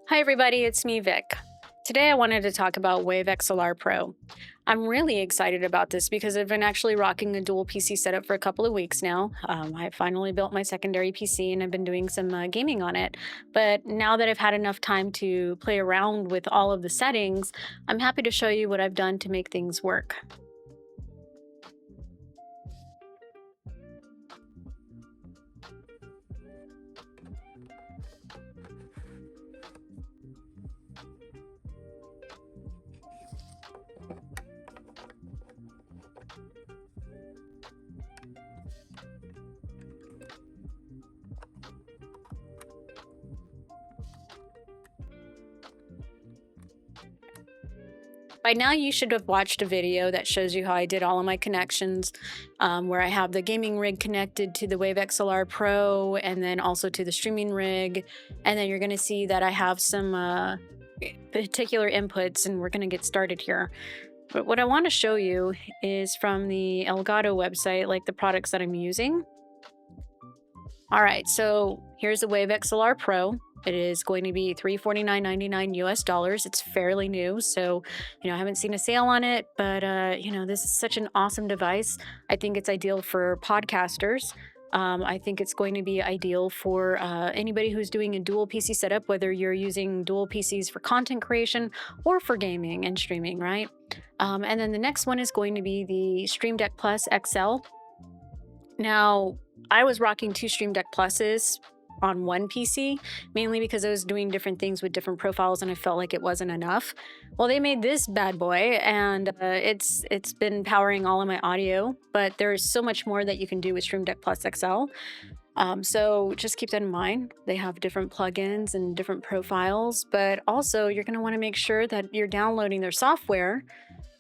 Hi everybody, it's me Vic. Today I wanted to talk about Wave XLR Pro. I'm really excited about this because I've been actually rocking a dual PC setup for a couple of weeks now. I finally built my secondary PC and I've been doing some gaming on it. But now that I've had enough time to play around with all of the settings, I'm happy to show you what I've done to make things work. By now, you should have watched a video that shows you how I did all of my connections, where I have the gaming rig connected to the Wave XLR Pro and then also to the streaming rig. And then you're going to see that I have some particular inputs, and we're going to get started here. But what I want to show you is from the Elgato website, like the products that I'm using. All right, so here's the Wave XLR Pro. It is going to be $349.99 US dollars. It's fairly new, so I haven't seen a sale on it, but this is such an awesome device. I think it's ideal for podcasters. I think it's going to be ideal for anybody who's doing a dual PC setup, whether you're using dual PCs for content creation or for gaming and streaming, right? And then the next one is going to be the Stream Deck Plus XL. Now, I was rocking two Stream Deck Pluses on one PC, mainly because I was doing different things with different profiles and I felt like it wasn't enough. Well, they made this bad boy and it's been powering all of my audio, but there's so much more that you can do with Stream Deck Plus XL. So just keep that in mind. They have different plugins and different profiles, but also you're going to want to make sure that you're downloading their software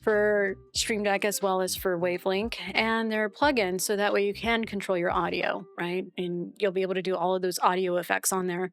for Stream Deck as well as for Wavelink and their plugins, so that way you can control your audio, right? And you'll be able to do all of those audio effects on there.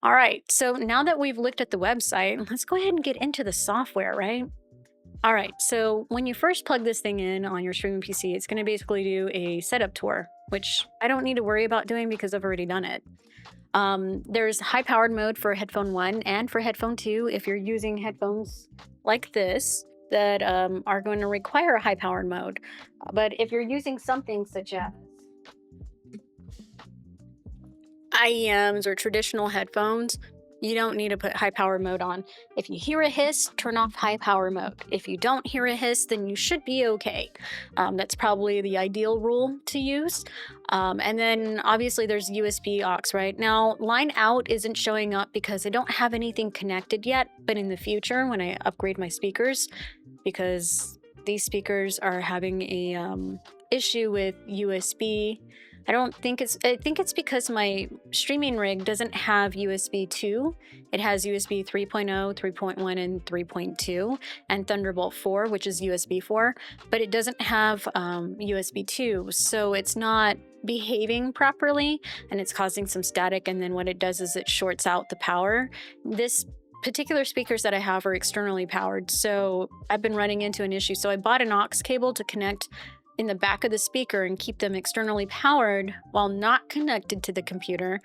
All right, so now that we've looked at the website, let's go ahead and get into the software, right? All right, so when you first plug this thing in on your streaming PC, it's going to basically do a setup tour, which I don't need to worry about doing because I've already done it. There's high-powered mode for headphone 1 and for headphone 2 if you're using headphones like this that are going to require a high-powered mode. But if you're using something such as IEMs or traditional headphones, you don't need to put high power mode on. If you hear a hiss, turn off high power mode. If you don't hear a hiss, then you should be okay. That's probably the ideal rule to use. And then obviously there's USB aux, right? Now, line out isn't showing up because I don't have anything connected yet, but in the future when I upgrade my speakers, because these speakers are having a issue with USB. I think it's because my streaming rig doesn't have USB 2. It has USB 3.0, 3.1, and 3.2, and Thunderbolt 4, which is USB 4, but it doesn't have USB 2, so it's not behaving properly, and it's causing some static, and then what it does is it shorts out the power. This particular speakers that I have are externally powered, so I've been running into an issue. So I bought an aux cable to connect in the back of the speaker and keep them externally powered while not connected to the computer.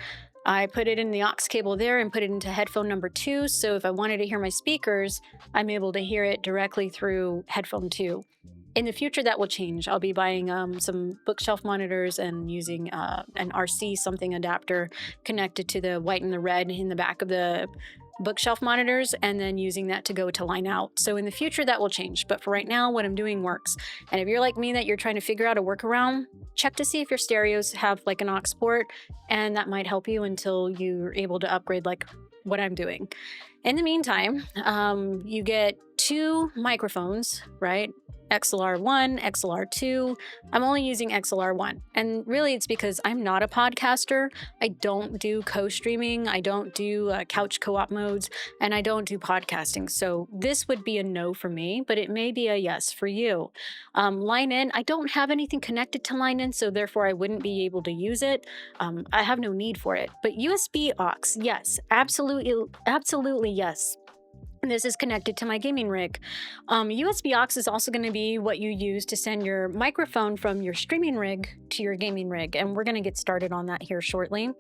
I put it in the aux cable there and put it into headphone number 2. So if I wanted to hear my speakers, I'm able to hear it directly through headphone 2. In the future, that will change. I'll be buying some bookshelf monitors and using an RC something adapter connected to the white and the red in the back of the bookshelf monitors, and then using that to go to line out. So in the future that will change, but for right now what I'm doing works. And if you're like me that you're trying to figure out a workaround, check to see if your stereos have like an aux port, and that might help you until you're able to upgrade like what I'm doing. In the meantime, you get two microphones, right? XLR1, XLR2. I'm only using XLR1. And really it's because I'm not a podcaster. I don't do co-streaming. I don't do couch co-op modes, and I don't do podcasting. So this would be a no for me, but it may be a yes for you. Line in, I don't have anything connected to line in, so therefore I wouldn't be able to use it. I have no need for it. But USB aux, yes, absolutely yes. This is connected to my gaming rig. USB aux is also going to be what you use to send your microphone from your streaming rig to your gaming rig, and we're going to get started on that here shortly.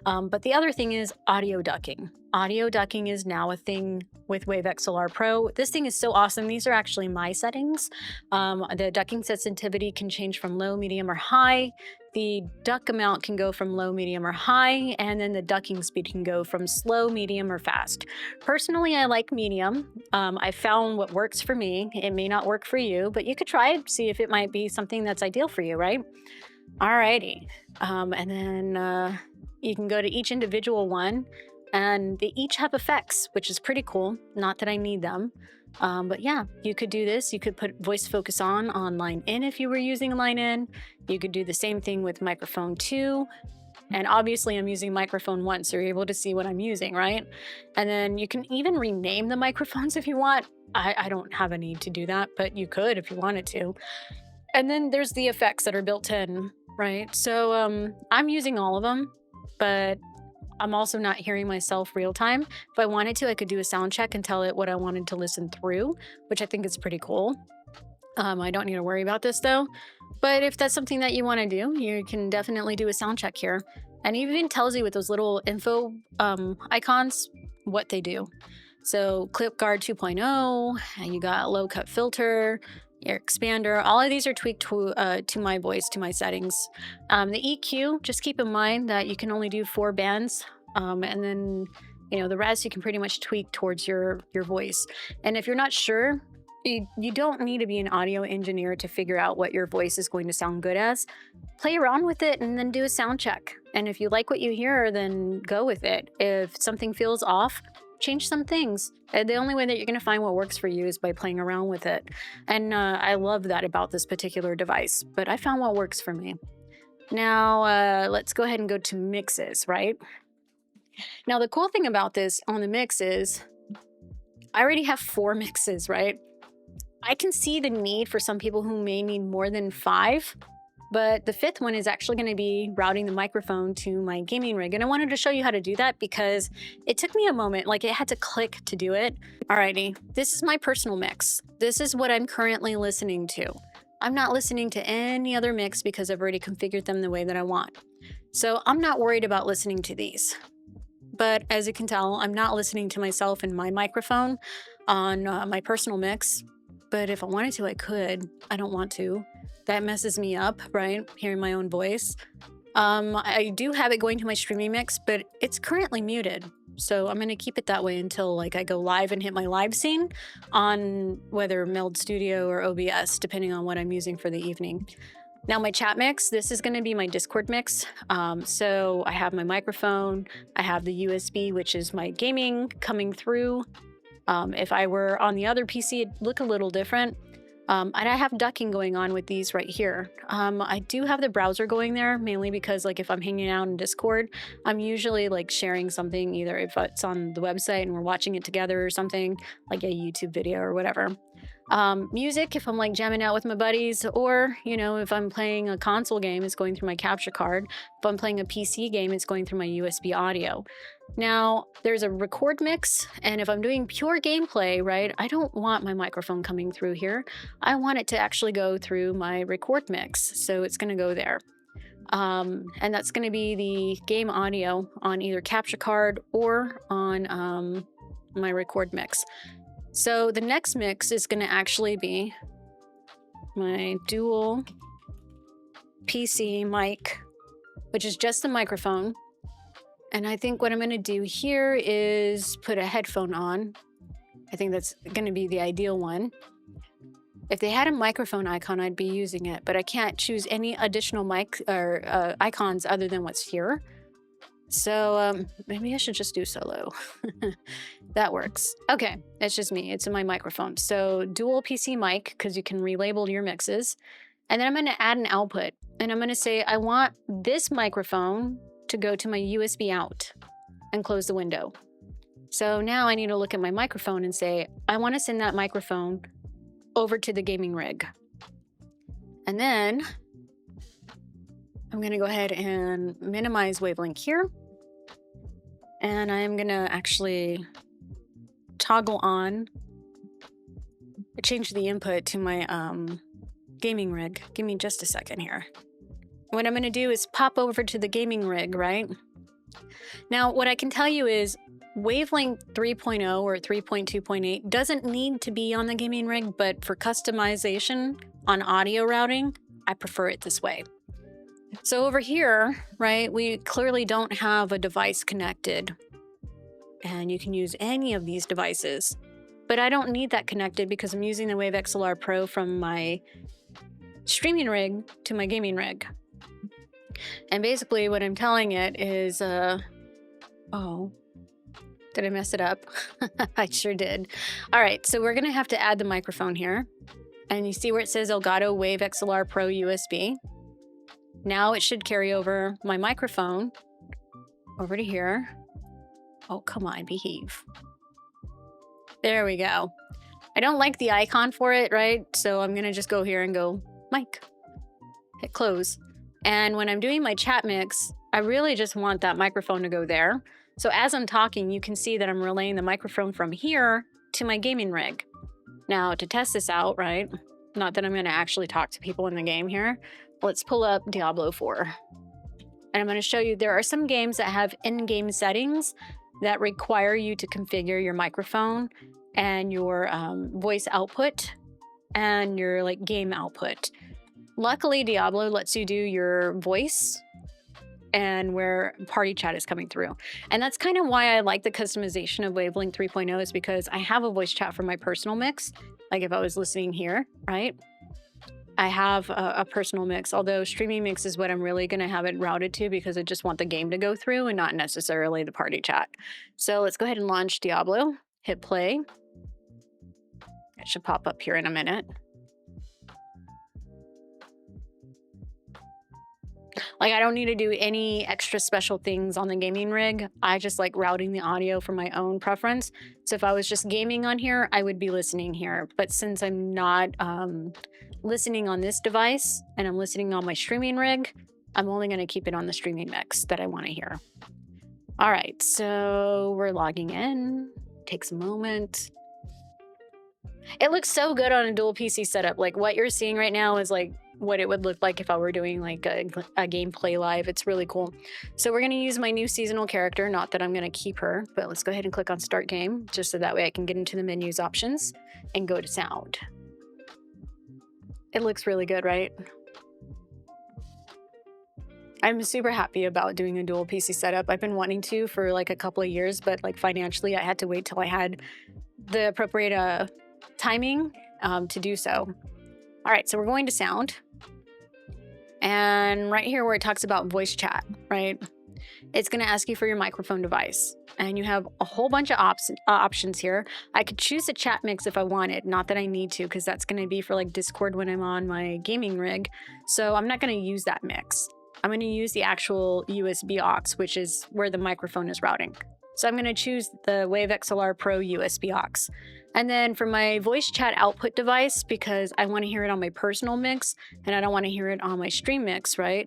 But the other thing is audio ducking. audio ducking is now a thing with Wave XLR Pro. This thing is so awesome. These are actually my settings. The ducking sensitivity can change from low, medium, or high. The duck amount can go from low, medium, or high, and then the ducking speed can go from slow, medium, or fast. Personally, I like medium. I found what works for me. It may not work for you, but you could try it, see if it might be something that's ideal for you, right? Alrighty. And then you can go to each individual one, and they each have effects, which is pretty cool. Not that I need them. But yeah, you could do this. You could put voice focus on line in if you were using line in. You could do the same thing with microphone 2. And obviously I'm using microphone 1, so you're able to see what I'm using, right? And then you can even rename the microphones if you want. I don't have a need to do that, but you could if you wanted to. And then there's the effects that are built in, right? So I'm using all of them, but I'm also not hearing myself real time. If I wanted to, I could do a sound check and tell it what I wanted to listen through, which I think is pretty cool. I don't need to worry about this though. But if that's something that you want to do, you can definitely do a sound check here. And it even tells you with those little info icons what they do. So clip guard 2.0, and you got low cut filter, your expander. All of these are tweaked to my voice, to my settings. The EQ, just keep in mind that you can only do 4 bands, and then the rest you can pretty much tweak towards your voice. And if you're not sure, you don't need to be an audio engineer to figure out what your voice is going to sound good as. Play around with it and then do a sound check. And if you like what you hear, then go with it. If something feels off, change some things. The only way that you're going to find what works for you is by playing around with it. And I love that about this particular device, but I found what works for me. Now, let's go ahead and go to mixes, right? Now, the cool thing about this on the mix is I already have 4 mixes, right? I can see the need for some people who may need more than 5, but the 5th one is actually going to be routing the microphone to my gaming rig. And I wanted to show you how to do that because it took me a moment, like it had to click to do it. Alrighty, this is my personal mix. This is what I'm currently listening to. I'm not listening to any other mix because I've already configured them the way that I want. So I'm not worried about listening to these. But as you can tell, I'm not listening to myself in my microphone on my personal mix. But if I wanted to, I could. I don't want to. That messes me up, right? Hearing my own voice. I do have it going to my streaming mix, but it's currently muted. So I'm going to keep it that way until I go live and hit my live scene on whether Meld Studio or OBS, depending on what I'm using for the evening. Now my chat mix, this is going to be my Discord mix. So I have my microphone, I have the USB, which is my gaming coming through. If I were on the other PC, it'd look a little different. And I have ducking going on with these right here. I do have the browser going there, mainly because if I'm hanging out in Discord, I'm usually sharing something, either if it's on the website and we're watching it together or something, like a YouTube video or whatever. Music, if I'm jamming out with my buddies, or if I'm playing a console game, it's going through my capture card. If I'm playing a PC game, it's going through my USB audio. Now there's a record mix, and if I'm doing pure gameplay, right, I don't want my microphone coming through here. I want it to actually go through my record mix, so it's going to go there. And that's going to be the game audio on either capture card or on my record mix. So the next mix is going to actually be my dual PC mic, which is just the microphone. And I think what I'm going to do here is put a headphone on. I think that's going to be the ideal one. If they had a microphone icon, I'd be using it, but I can't choose any additional mic or icons other than what's here. So maybe I should just do solo. That works. Okay, it's just me. It's in my microphone. So dual PC mic, because you can relabel your mixes. And then I'm going to add an output. And I'm going to say I want this microphone to go to my USB out and close the window. So now I need to look at my microphone and say, I want to send that microphone over to the gaming rig. And then I'm going to go ahead and minimize wavelength here. And I'm going to actually toggle on, change the input to my gaming rig. Give me just a second here. What I'm going to do is pop over to the gaming rig, right? Now, what I can tell you is Wavelength 3.0 or 3.2.8 doesn't need to be on the gaming rig, but for customization on audio routing, I prefer it this way. So over here, right, we clearly don't have a device connected, and you can use any of these devices, but I don't need that connected because I'm using the Wave XLR Pro from my streaming rig to my gaming rig. And basically what I'm telling it is, oh, did I mess it up? I sure did. All right, so we're gonna have to add the microphone here. And you see where it says Elgato Wave XLR Pro USB. Now it should carry over my microphone over to here. Oh, come on, behave. There we go. I don't like the icon for it, right? So I'm gonna just go here and go mic, hit close. And when I'm doing my chat mix, I really just want that microphone to go there. So as I'm talking, you can see that I'm relaying the microphone from here to my gaming rig. Now to test this out, right? Not that I'm gonna actually talk to people in the game here. Let's pull up Diablo 4. And I'm gonna show you there are some games that have in-game settings that require you to configure your microphone and your voice output and your like game output. Luckily, Diablo lets you do your voice and where party chat is coming through. And that's kind of why I like the customization of Wavelength 3.0 is because I have a voice chat for my personal mix. Like if I was listening here, right? I have a personal mix, although streaming mix is what I'm really gonna have it routed to because I just want the game to go through and not necessarily the party chat. So let's go ahead and launch Diablo, hit play. It should pop up here in a minute. Like I don't need to do any extra special things on the gaming rig. I just like routing the audio for my own preference. So if I was just gaming on here, I would be listening here. But since I'm not listening on this device and I'm listening on my streaming rig, I'm only going to keep it on the streaming mix that I want to hear. All right, so we're logging in. Takes a moment. It looks so good on a dual PC setup. Like what you're seeing right now is like what it would look like if I were doing like a gameplay live. It's really cool. So we're going to use my new seasonal character. Not that I'm going to keep her, but let's go ahead and click on start game just so that way I can get into the menus options and go to sound. It looks really good, right? I'm super happy about doing a dual PC setup. I've been wanting to for like a couple of years, but like financially I had to wait till I had the appropriate timing to do so. All right, so we're going to sound. And right here where it talks about voice chat, right? It's gonna ask you for your microphone device. And you have a whole bunch of options here. I could choose a chat mix if I wanted, not that I need to, because that's gonna be for like Discord when I'm on my gaming rig. So I'm not gonna use that mix. I'm gonna use the actual USB Aux, which is where the microphone is routing. So I'm gonna choose the Wave XLR Pro USB Aux. And then for my voice chat output device, because I want to hear it on my personal mix and I don't want to hear it on my stream mix, right?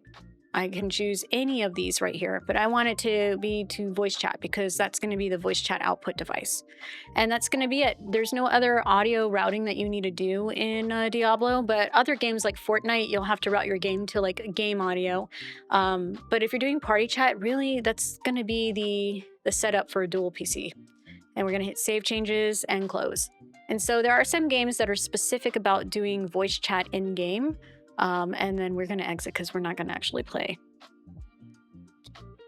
I can choose any of these right here, but I want it to be to voice chat because that's going to be the voice chat output device. And that's going to be it. There's no other audio routing that you need to do in Diablo, but other games like Fortnite, you'll have to route your game to like game audio. But if you're doing party chat, really, that's going to be the setup for a dual PC. And we're going to hit save changes and close. And so there are some games that are specific about doing voice chat in game. And then we're going to exit because we're not going to actually play.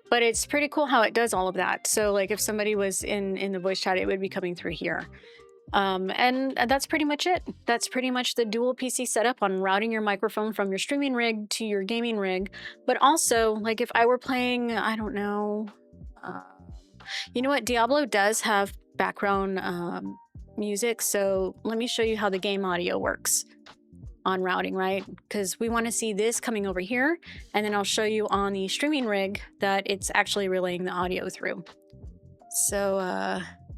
But it's pretty cool how it does all of that. So like if somebody was in the voice chat, it would be coming through here. And that's pretty much it. That's pretty much the dual PC setup on routing your microphone from your streaming rig to your gaming rig. But also, like if I were playing, I don't know, you know what? Diablo does have background music. So let me show you how the game audio works on routing, right? Because we want to see this coming over here. And then I'll show you on the streaming rig that it's actually relaying the audio through. So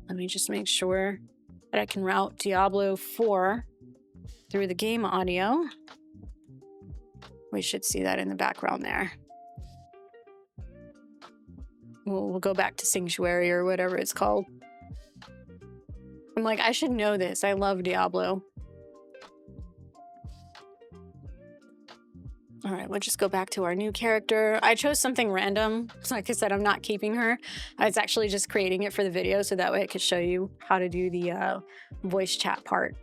let me just make sure that I can route Diablo 4 through the game audio. We should see that in the background there. We'll go back to Sanctuary or whatever it's called. I'm like, I should know this. I love Diablo. All right, we'll just go back to our new character. I chose something random. Like I said, I'm not keeping her. I was actually just creating it for the video so that way I could show you how to do the voice chat part.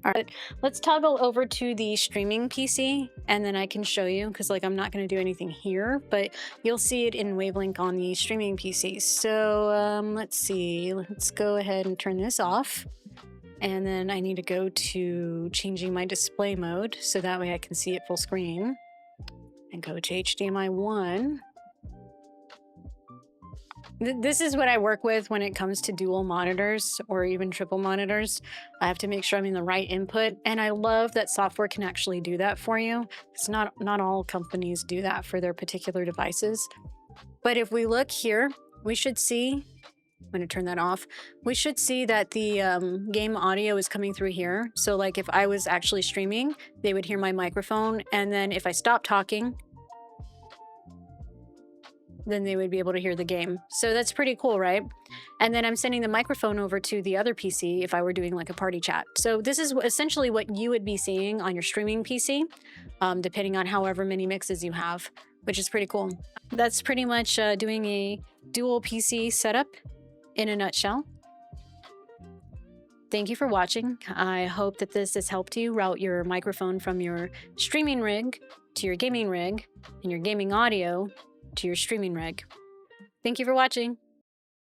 All right, let's toggle over to the streaming PC and then I can show you because like I'm not going to do anything here, but you'll see it in Wavelength on the streaming PC. So let's see, let's go ahead and turn this off. And then I need to go to changing my display mode so that way I can see it full screen and go to HDMI 1. This is what I work with when it comes to dual monitors or even triple monitors. I have to make sure I'm in the right input. And I love that software can actually do that for you. It's not all companies do that for their particular devices. But if we look here, we should see, I'm going to turn that off. We should see that the game audio is coming through here. So like if I was actually streaming, they would hear my microphone. And then if I stop talking, then they would be able to hear the game. So that's pretty cool, right? And then I'm sending the microphone over to the other PC if I were doing like a party chat. So this is essentially what you would be seeing on your streaming PC, depending on however many mixes you have, which is pretty cool. That's pretty much doing a dual PC setup in a nutshell. Thank you for watching. I hope that this has helped you route your microphone from your streaming rig to your gaming rig and your gaming audio to your streaming rig. Thank you for watching.